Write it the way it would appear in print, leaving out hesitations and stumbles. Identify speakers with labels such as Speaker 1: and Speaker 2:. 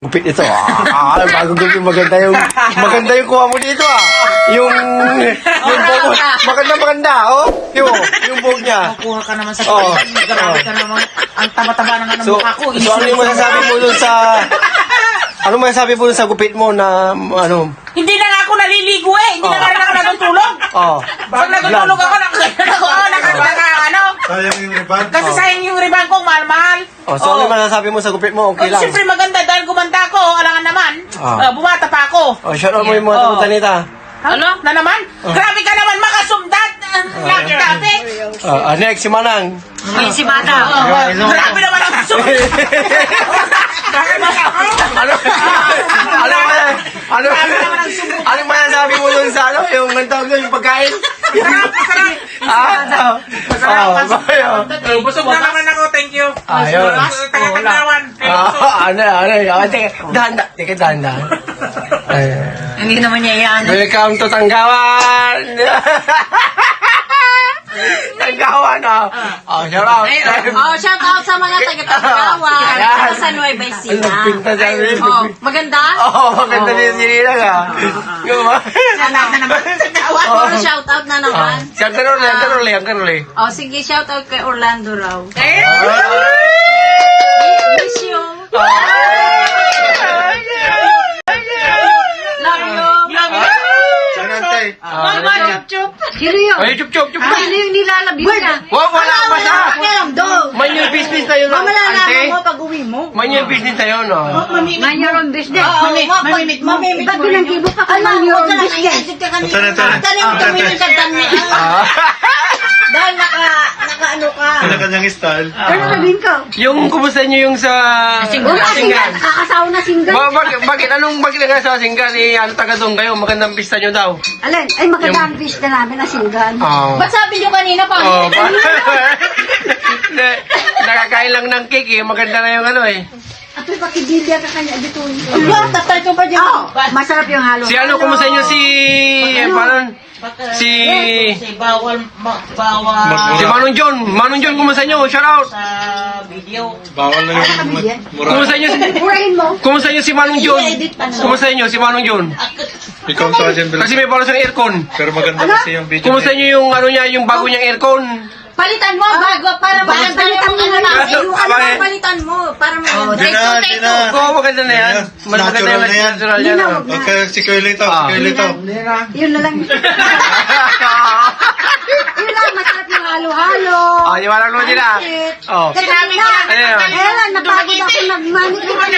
Speaker 1: Gupit ito bago gupit maganda yung kuha mo dito yung buhok maganda yung buhok niya.
Speaker 2: Kuha ka naman sa gupit. Grabe ka naman. Ang taba-taba naman ng mukha ko.
Speaker 1: So ano yung masasabi mo dun sa gupit mo na ano?
Speaker 2: Hindi na nga ako naliligo eh. Hindi na nga rin ako natutulog. Pag natutulog ako,
Speaker 3: Sayang yung riban.
Speaker 2: kasi sayang yung riban ko, mahal-mahal.
Speaker 1: So ano yung masasabi mo sa gupit mo? Okay lang.
Speaker 2: Siyempre maganda dahil gumanda ko, alangan naman. Bumata pa ako.
Speaker 1: Shout out mo yung mga tamutanita.
Speaker 2: Ano? Na naman? Grabe ka naman, makasumdat. Lagi kapit.
Speaker 1: Next, si Manang.
Speaker 2: Si Bata. Grabe naman ang sumdat.
Speaker 1: Ano masasabi mo dun sa ano? Yung tawag doon, yung pagkain?
Speaker 2: Busog na naman ako, thank you.
Speaker 1: Ayun.
Speaker 2: Taga-Taglawan.
Speaker 1: Teka, dahan.
Speaker 2: Hindi naman niya yan.
Speaker 1: Welcome to Tanggawan! Tanggawan, shout out!
Speaker 4: Shout out sa mga taga-Taglawan. Sa Nueva Ecija. Maganda?
Speaker 1: Maganda din si Ninang,
Speaker 2: Salamat na naman.
Speaker 4: Puro shout out na naman.
Speaker 1: Ang kanuli.
Speaker 4: Sige, shout out kay Orlando raw. Miss you. Sino yun?
Speaker 1: Ay, chup.
Speaker 4: Sino yung nilalabyo niya?
Speaker 1: Wala pa siya! May new business na yun,
Speaker 4: Malalaman mo pag uwi mo.
Speaker 1: May new business na yun,
Speaker 4: Man your own business.
Speaker 2: Mamimit mo.
Speaker 4: Ba't pinag-ibo ka ka man your own business?
Speaker 5: Dahil naka-ano ka.
Speaker 3: Kanya-kanyang style.
Speaker 4: Ano sabihin ko?
Speaker 1: Yung kumusta nyo yung sa
Speaker 4: Wala single. Nakakasawa na single.
Speaker 1: Bakit nga sa singgan taga doon kayo, magandang pista nyo daw.
Speaker 4: Alin? Ay, maganda ang fish na namin na single.
Speaker 5: Ba't sabi nyo kanina pa?
Speaker 1: Nakakain lang ng cake maganda na yung ano
Speaker 4: At may pakidilya ka kanya dito.
Speaker 5: Tatay ko pa dyan.
Speaker 4: Masarap yung halo.
Speaker 1: Si ano, kumusta nyo si si
Speaker 2: Bawal.
Speaker 1: Manong John, kumusta nyo? Shout out!
Speaker 2: Sa video.
Speaker 3: Bawal na yung mura.
Speaker 1: Kumusta nyo si Manong John? Kumusta nyo si Manong John?
Speaker 3: Ikaw sa dyan, Bill.
Speaker 1: Kasi may balas ng aircon.
Speaker 3: Pero maganda kasi yung video.
Speaker 1: Kumusta nyo yung ano niya, yung bago niyang aircon?
Speaker 5: Palitan mo bago para maganda yung palitan mo para maganda.
Speaker 1: Oo, maganda na yan. Mas maganda yung natural yan.
Speaker 3: Okay, si Kuya Lito.
Speaker 4: Yun na lang. Yun lang, masarap yung halo-halo.
Speaker 1: Di ba lang naman nila?
Speaker 2: Sinabi ko lang.
Speaker 4: Napagod ako nag-manicure.